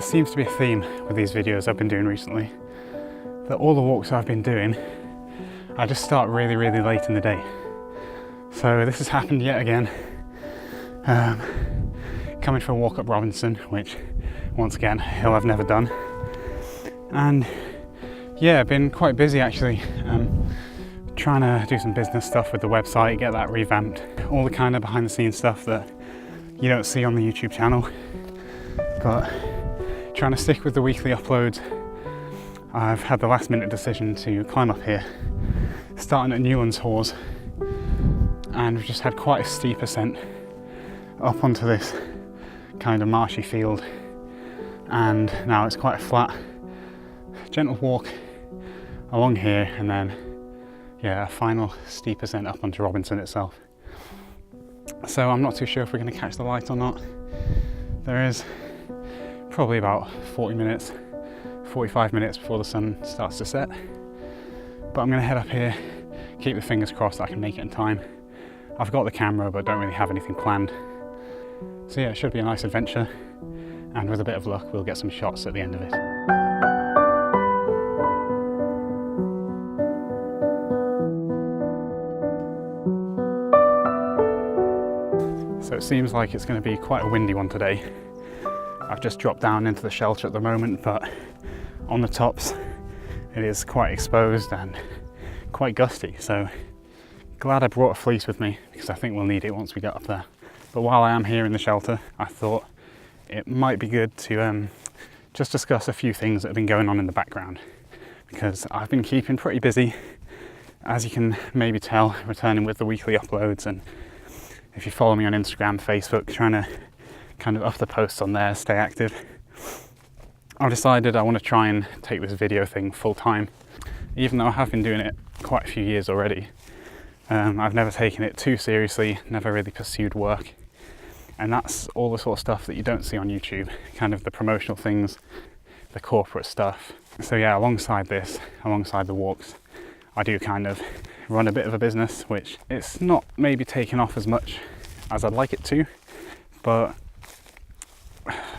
There seems to be a theme with these videos I've been doing recently, that all the walks I've been doing, I just start really late in the day. So this has happened yet again. Coming for a walk up Robinson, which once again, a hill I've never done. And yeah, been quite busy actually. Trying to do some business stuff with the website, get that revamped. All the kind of behind the scenes stuff that you don't see on the YouTube channel. But trying to stick with the weekly uploads. I've had the last minute decision to climb up here, starting at Newlands Hause. And we've just had quite a steep ascent up onto this kind of marshy field. And now it's quite a flat, gentle walk along here, and then yeah, a final steep ascent up onto Robinson itself. So I'm not too sure if we're going to catch the light or not. There is probably about 45 minutes before the sun starts to set. But I'm going to head up here, keep the fingers crossed that I can make it in time. I've got the camera but don't really have anything planned. So yeah, it should be a nice adventure, and with a bit of luck we'll get some shots at the end of it. So it seems like it's going to be quite a windy one today. I've just dropped down into the shelter at the moment, but on the tops it is quite exposed and quite gusty, so glad I brought a fleece with me because I think we'll need it once we get up there. But while I am here in the shelter, I thought it might be good to just discuss a few things that have been going on in the background, because I've been keeping pretty busy, as you can maybe tell, returning with the weekly uploads, and if you follow me on Instagram, Facebook, trying to kind of up the posts on there, stay active. I've decided I want to try and take this video thing full time, even though I have been doing it quite a few years already. I've never taken it too seriously, never really pursued work, and that's all the sort of stuff that you don't see on YouTube, kind of the promotional things, the corporate stuff. So yeah, alongside this, alongside the walks, I do kind of run a bit of a business, which it's not maybe taken off as much as I'd like it to, but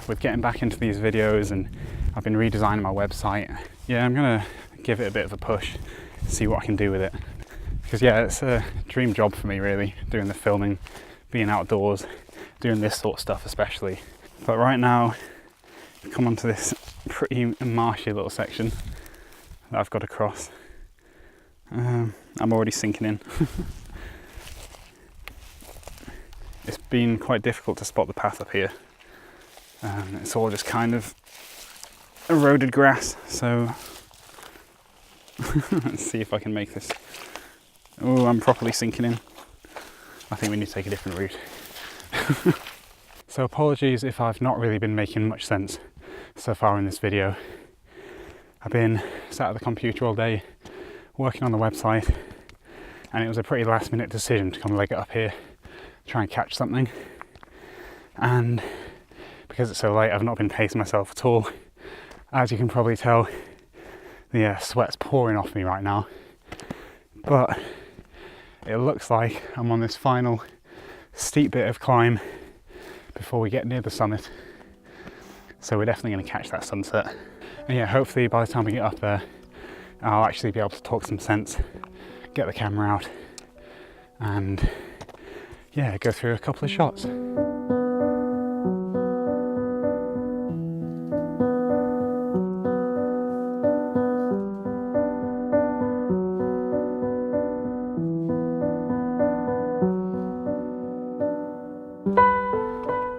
with getting back into these videos, and I've been redesigning my website, yeah, I'm gonna give it a bit of a push, see what I can do with it. Because yeah, it's a dream job for me really, doing the filming, being outdoors, doing this sort of stuff especially. But right now, I've come onto this pretty marshy little section that I've got to cross. I'm already sinking in. It's been quite difficult to spot the path up here. It's all just kind of eroded grass, so let's see if I can make this. Oh, I'm properly sinking in. I think we need to take a different route. So apologies if I've not really been making much sense so far in this video. I've been sat at the computer all day, working on the website, and it was a pretty last minute decision to come leg it up here, try and catch something. And because it's so late, I've not been pacing myself at all. As you can probably tell, the sweat's pouring off me right now. But it looks like I'm on this final steep bit of climb before we get near the summit. So we're definitely going to catch that sunset. And yeah, hopefully by the time we get up there, I'll actually be able to talk some sense, get the camera out, and yeah, go through a couple of shots.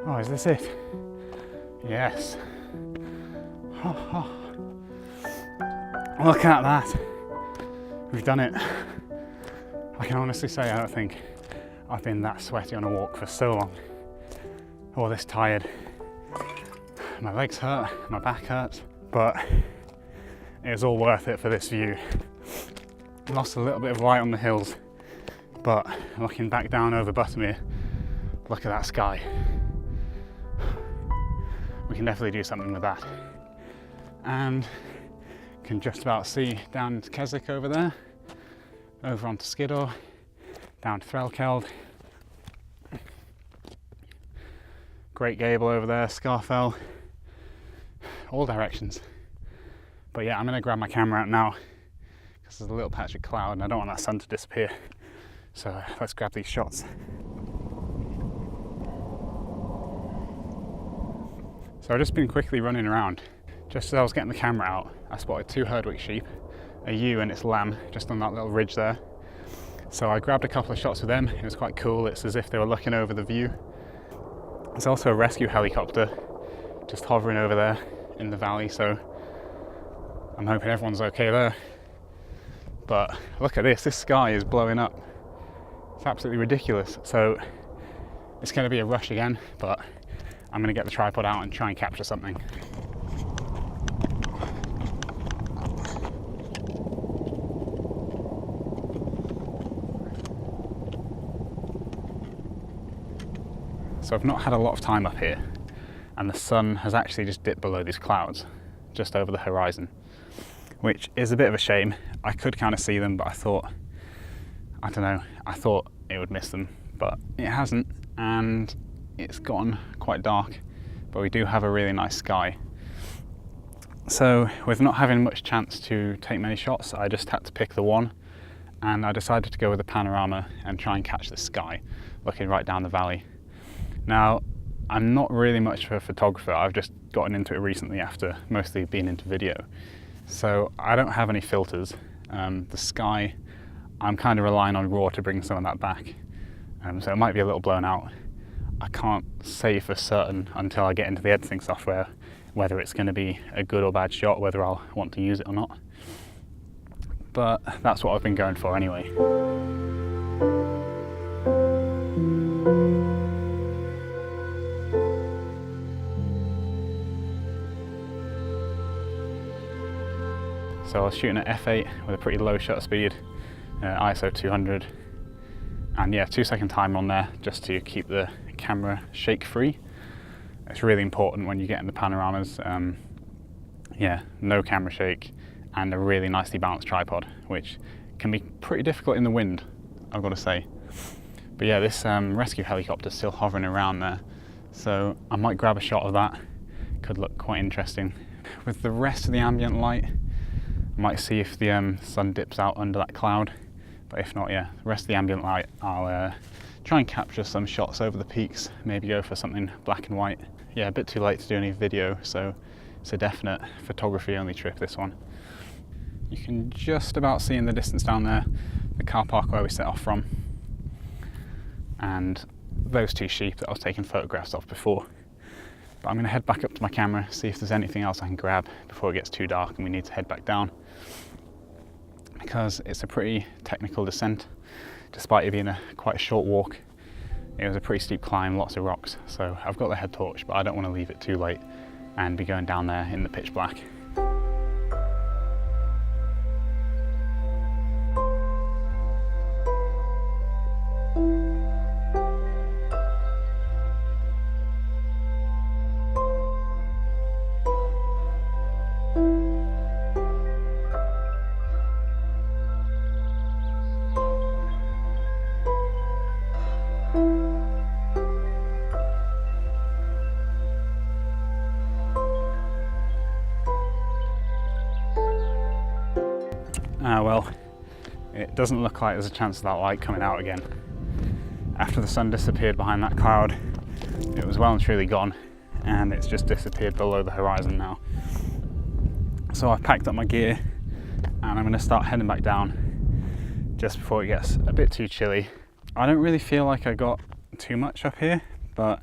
Oh, is this it? Yes. Look at that. We've done it. I can honestly say I don't think I've been that sweaty on a walk for so long, or this tired. My legs hurt, my back hurts, but it was all worth it for this view. Lost a little bit of light on the hills, but looking back down over Buttermere, look at that sky. We can definitely do something with that. And can just about see down into Keswick over there, over onto Skiddaw, down to Threlkeld. Great Gable over there, Scarfell. all directions. But yeah, I'm going to grab my camera out now because there's a little patch of cloud and I don't want that sun to disappear. So let's grab these shots. So I've just been quickly running around. Just as I was getting the camera out, I spotted 2 herdwick sheep, a ewe and its lamb, just on that little ridge there. So I grabbed a couple of shots of them. It was quite cool. It's as if they were looking over the view. There's also a rescue helicopter just hovering over there in the valley, so I'm hoping everyone's okay there. But look at this sky is blowing up. It's absolutely ridiculous. So it's going to be a rush again, but I'm going to get the tripod out and try and capture something. So I've not had a lot of time up here, and the sun has actually just dipped below these clouds, just over the horizon, which is a bit of a shame. I could kind of see them, but I thought it would miss them, but it hasn't, and it's gotten quite dark, but we do have a really nice sky. So with not having much chance to take many shots, I just had to pick the one, and I decided to go with the panorama and try and catch the sky, looking right down the valley. Now, I'm not really much of a photographer. I've just gotten into it recently after mostly being into video. So I don't have any filters. The sky, I'm kind of relying on RAW to bring some of that back. So it might be a little blown out. I can't say for certain until I get into the editing software whether it's going to be a good or bad shot, whether I'll want to use it or not. But that's what I've been going for anyway. So I was shooting at f8 with a pretty low shutter speed, ISO 200, and yeah, 2-second timer on there just to keep the camera shake free. It's really important when you get in the panoramas. Yeah, no camera shake and a really nicely balanced tripod, which can be pretty difficult in the wind, I've got to say. But yeah, this rescue helicopter is still hovering around there, so I might grab a shot of that. Could look quite interesting. With the rest of the ambient light, I might see if the sun dips out under that cloud, but if not, yeah, the rest of the ambient light, I'll try and capture some shots over the peaks, maybe go for something black and white. Yeah, a bit too late to do any video, so it's a definite photography only trip, this one. You can just about see in the distance down there the car park where we set off from, and those 2 sheep that I was taking photographs of before. But I'm going to head back up to my camera, see if there's anything else I can grab before it gets too dark and we need to head back down. Because it's a pretty technical descent, despite it being quite a short walk. It was a pretty steep climb, lots of rocks, so I've got the head torch, but I don't want to leave it too late and be going down there in the pitch black. Well, it doesn't look like there's a chance of that light coming out again. After the sun disappeared behind that cloud, it was well and truly gone, and it's just disappeared below the horizon now. So I've packed up my gear and I'm going to start heading back down just before it gets a bit too chilly. I don't really feel like I got too much up here, but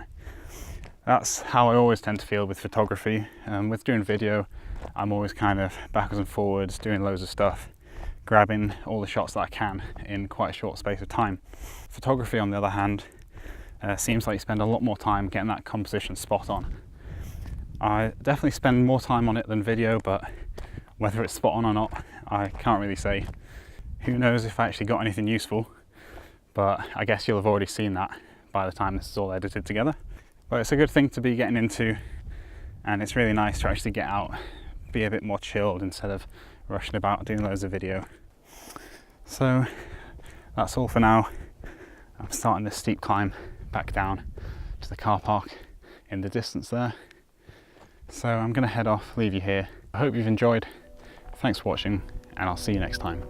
that's how I always tend to feel with photography. With doing video, I'm always kind of backwards and forwards, doing loads of stuff, grabbing all the shots that I can in quite a short space of time. Photography, on the other hand, seems like you spend a lot more time getting that composition spot on. I definitely spend more time on it than video, but whether it's spot on or not, I can't really say. Who knows if I actually got anything useful, but I guess you'll have already seen that by the time this is all edited together. But it's a good thing to be getting into, and it's really nice to actually get out, be a bit more chilled instead of rushing about doing loads of video. So that's all for now. I'm starting this steep climb back down to the car park in the distance there, So I'm going to head off, leave you here. I hope you've enjoyed. Thanks for watching, and I'll see you next time.